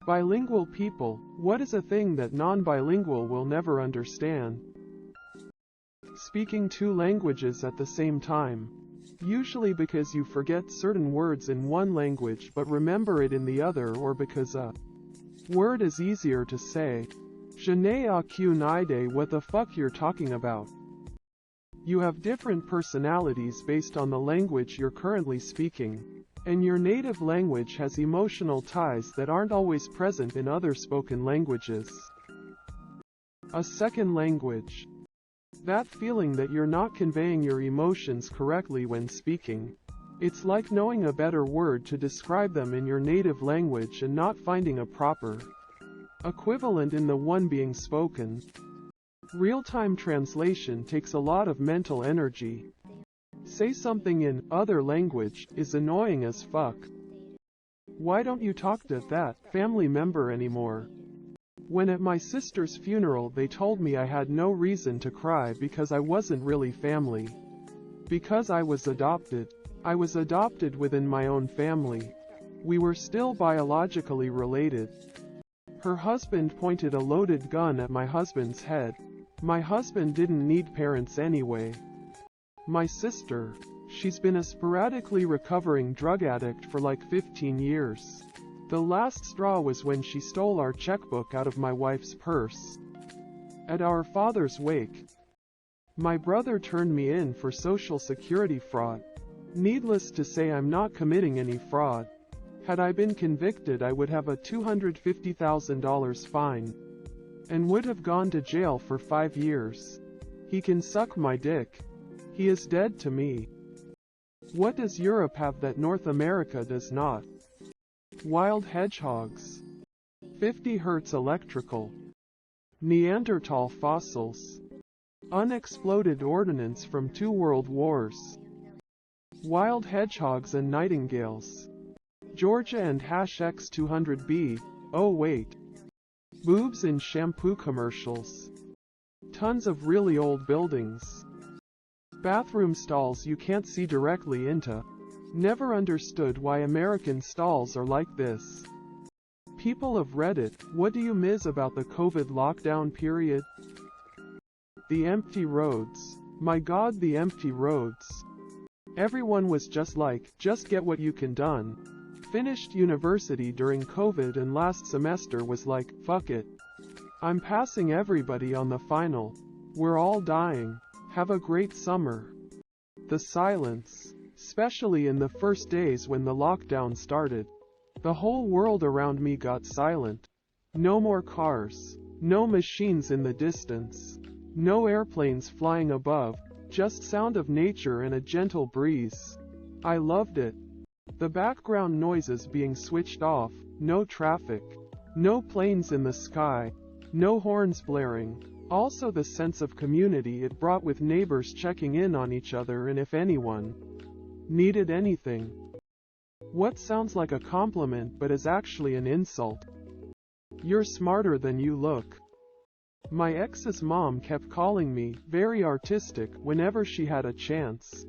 Bilingual people, what is a thing that non-bilingual will never understand? Speaking two languages at the same time. Usually because you forget certain words in one language but remember it in the other, or because a word is easier to say. Je n'ai aucune idée what the fuck you're talking about. You have different personalities based on the language you're currently speaking, and your native language has emotional ties that aren't always present in other spoken languages. A second language. That feeling that you're not conveying your emotions correctly when speaking. It's like knowing a better word to describe them in your native language and not finding a proper equivalent in the one being spoken. Real-time translation takes a lot of mental energy. Say something in other language is annoying as fuck. Why don't you talk to that family member anymore? When at my sister's funeral they told me I had no reason to cry because I wasn't really family. Because I was adopted. I was adopted within my own family. We were still biologically related. Her husband pointed a loaded gun at my husband's head. My husband didn't need parents anyway. My sister, she's been a sporadically recovering drug addict for like 15 years. The last straw was when she stole our checkbook out of my wife's purse. At our father's wake, my brother turned me in for Social Security fraud. Needless to say, I'm not committing any fraud. Had I been convicted, I would have a $250,000 fine and would have gone to jail for 5 years. He can suck my dick. He is dead to me. What does Europe have that North America does not? Wild hedgehogs. 50 Hz electrical. Neanderthal fossils. Unexploded ordnance from 2 world wars. Wild hedgehogs and nightingales. Georgia and #X200B. Oh wait. Boobs in shampoo commercials. Tons of really old buildings. Bathroom stalls you can't see directly into. Never understood why American stalls are like this. People of Reddit, what do you miss about the COVID lockdown period? The empty roads. My God, the empty roads. Everyone was just like, just get what you can done. Finished university during COVID and last semester was like, fuck it. I'm passing everybody on the final. We're all dying. Have a great summer. The silence. Especially in the first days when the lockdown started. The whole world around me got silent. No more cars. No machines in the distance. No airplanes flying above. Just sound of nature and a gentle breeze. I loved it. The background noises being switched off. No traffic. No planes in the sky. No horns blaring. Also the sense of community it brought with neighbors checking in on each other and if anyone needed anything. What sounds like a compliment but is actually an insult. You're smarter than you look. My ex's mom kept calling me very artistic whenever she had a chance.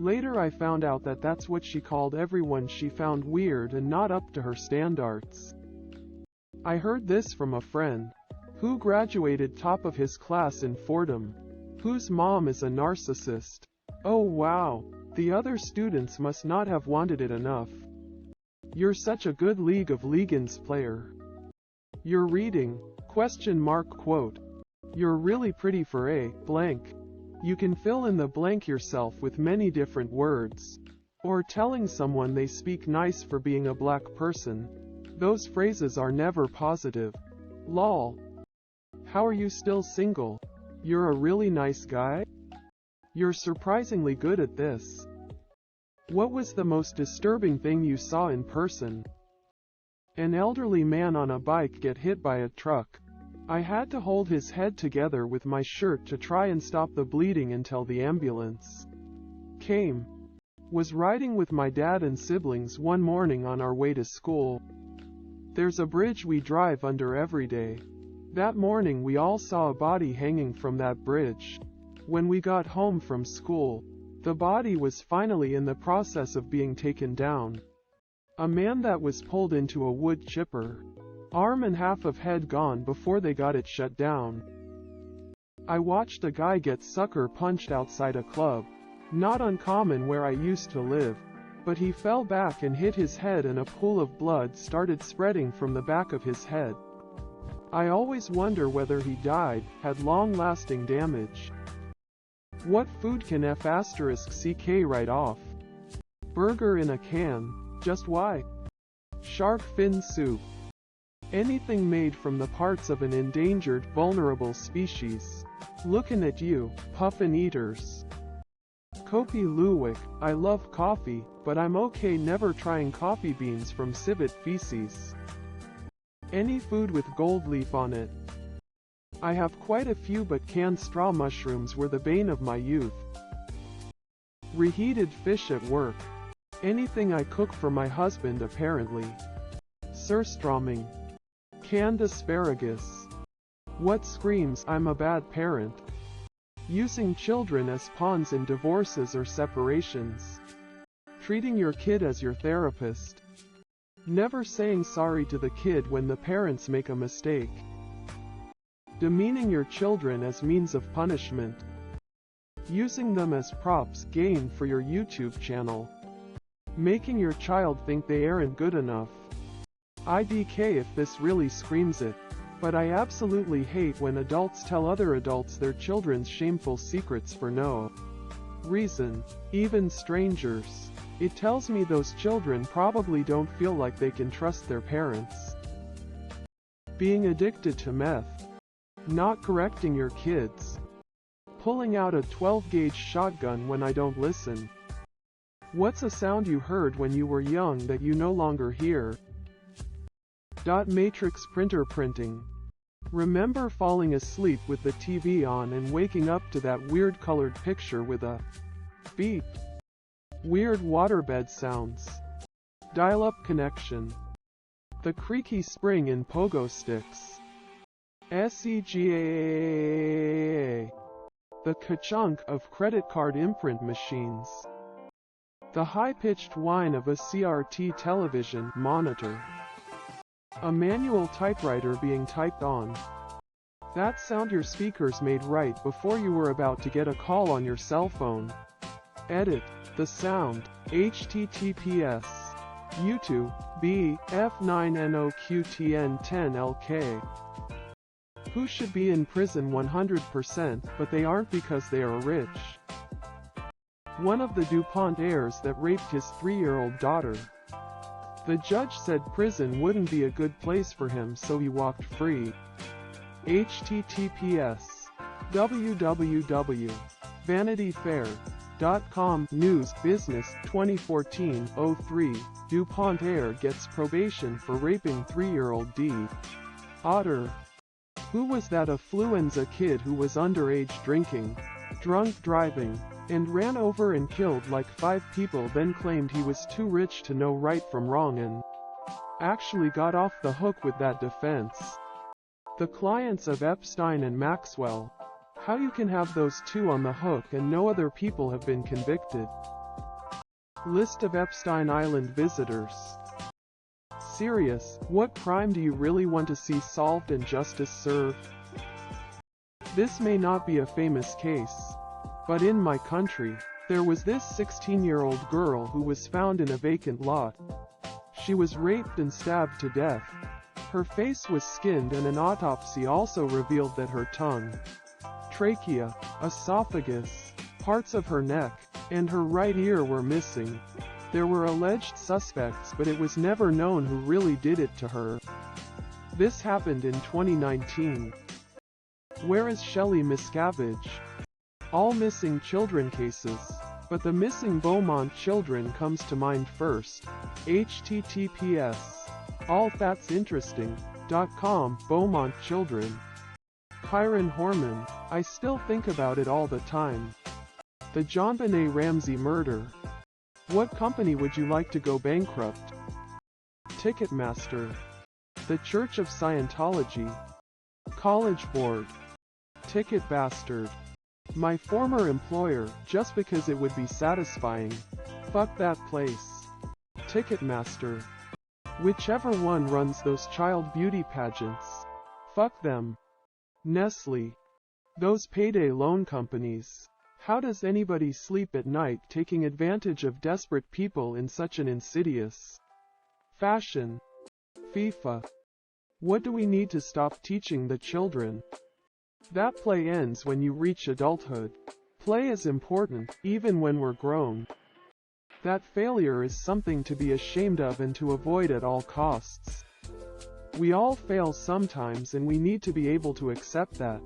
Later I found out that that's what she called everyone she found weird and not up to her standards. I heard this from a friend who graduated top of his class in Fordham, whose mom is a narcissist. Oh wow. The other students must not have wanted it enough. You're such a good League of Legends player. You're reading, ? Quote. You're really pretty for a blank. You can fill in the blank yourself with many different words. Or telling someone they speak nice for being a black person. Those phrases are never positive. Lol. How are you still single? You're a really nice guy? You're surprisingly good at this. What was the most disturbing thing you saw in person? An elderly man on a bike get hit by a truck. I had to hold his head together with my shirt to try and stop the bleeding until the ambulance came. Was riding with my dad and siblings one morning on our way to school. There's a bridge we drive under every day. That morning we all saw a body hanging from that bridge. When we got home from school, the body was finally in the process of being taken down. A man that was pulled into a wood chipper. Arm and half of head gone before they got it shut down. I watched a guy get sucker punched outside a club. Not uncommon where I used to live. But he fell back and hit his head and a pool of blood started spreading from the back of his head. I always wonder whether he died, had long-lasting damage. What food can F***CK write off? Burger in a can. Just why? Shark fin soup. Anything made from the parts of an endangered, vulnerable species. Looking at you, puffin eaters. Kopi Luwak, I love coffee, but I'm okay never trying coffee beans from civet feces. Any food with gold leaf on it. I have quite a few, but canned straw mushrooms were the bane of my youth. Reheated fish at work. Anything I cook for my husband apparently. Surströmming. Canned asparagus. What screams I'm a bad parent? Using children as pawns in divorces or separations. Treating your kid as your therapist. Never saying sorry to the kid when the parents make a mistake. Demeaning your children as means of punishment. Using them as props gain for your YouTube channel. Making your child think they aren't good enough. IDK if this really screams it. But I absolutely hate when adults tell other adults their children's shameful secrets for no reason, even strangers. It tells me those children probably don't feel like they can trust their parents. Being addicted to meth. Not correcting your kids. Pulling out a 12-gauge shotgun when I don't listen. What's a sound you heard when you were young that you no longer hear? Dot matrix printer printing. Remember falling asleep with the TV on and waking up to that weird colored picture with a beep. Weird waterbed sounds. Dial-up connection. The creaky spring in pogo sticks. SEGAAA. The ka-chunk of credit card imprint machines. The high-pitched whine of a CRT television monitor. A manual typewriter being typed on. That sound your speakers made right before you were about to get a call on your cell phone. Edit. The sound. HTTPS. YouTube. B. F9NOQTN10LK. Who should be in prison 100%, but they aren't because they are rich. One of the DuPont heirs that raped his 3-year-old daughter. The judge said prison wouldn't be a good place for him, so he walked free. HTTPS. www.vanityfair.com News Business 2014-03 DuPont heir gets probation for raping 3-year-old D. Otter. Who was that affluenza kid who was underage drinking, drunk driving, and ran over and killed like 5 people, then claimed he was too rich to know right from wrong and actually got off the hook with that defense? The clients of Epstein and Maxwell. How you can have those two on the hook and no other people have been convicted. List of Epstein Island visitors. Serious, what crime do you really want to see solved and justice served? This may not be a famous case, but in my country, there was this 16-year-old girl who was found in a vacant lot. She was raped and stabbed to death. Her face was skinned and an autopsy also revealed that her tongue, trachea, esophagus, parts of her neck, and her right ear were missing. There were alleged suspects, but it was never known who really did it to her. This happened in 2019. Where is Shelley Miscavige? All missing children cases. But the missing Beaumont children comes to mind first. HTTPS. allthat'sinteresting.com Beaumont children. Kyron Horman. I still think about it all the time. The JonBenet Ramsey murder. What company would you like to go bankrupt? Ticketmaster. The Church of Scientology. College Board. Ticket Bastard. My former employer, just because it would be satisfying. Fuck that place. Ticketmaster. Whichever one runs those child beauty pageants. Fuck them. Nestle. Those payday loan companies. How does anybody sleep at night taking advantage of desperate people in such an insidious fashion? FIFA. What do we need to stop teaching the children? That play ends when you reach adulthood. Play is important, even when we're grown. That failure is something to be ashamed of and to avoid at all costs. We all fail sometimes and we need to be able to accept that.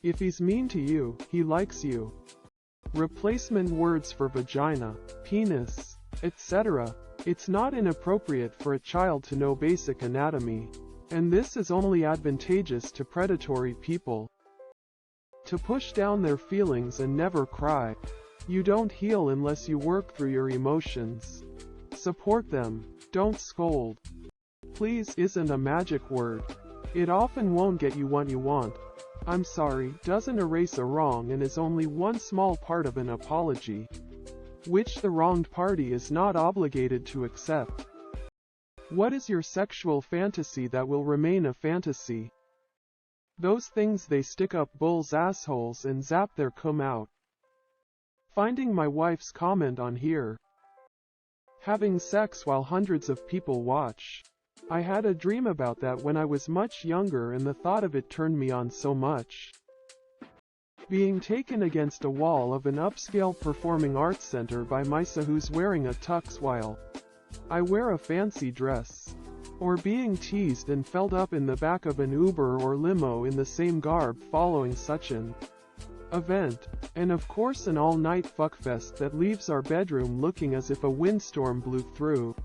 If he's mean to you, he likes you. Replacement words for vagina, penis, etc. It's not inappropriate for a child to know basic anatomy. And this is only advantageous to predatory people. To push down their feelings and never cry. You don't heal unless you work through your emotions. Support them. Don't scold. Please isn't a magic word. It often won't get you what you want. I'm sorry doesn't erase a wrong and is only one small part of an apology, which the wronged party is not obligated to accept. What is your sexual fantasy that will remain a fantasy? Those things they stick up bulls' assholes and zap their cum out. Finding my wife's comment on here. Having sex while hundreds of people watch. I had a dream about that when I was much younger and the thought of it turned me on so much. Being taken against a wall of an upscale performing arts center by Misa who's wearing a tux while I wear a fancy dress. Or being teased and felled up in the back of an Uber or limo in the same garb following such an event. And of course an all-night fuckfest that leaves our bedroom looking as if a windstorm blew through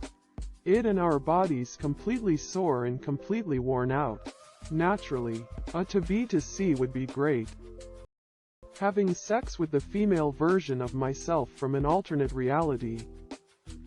it and our bodies completely sore and completely worn out. Naturally, a to B to C would be great. Having sex with the female version of myself from an alternate reality.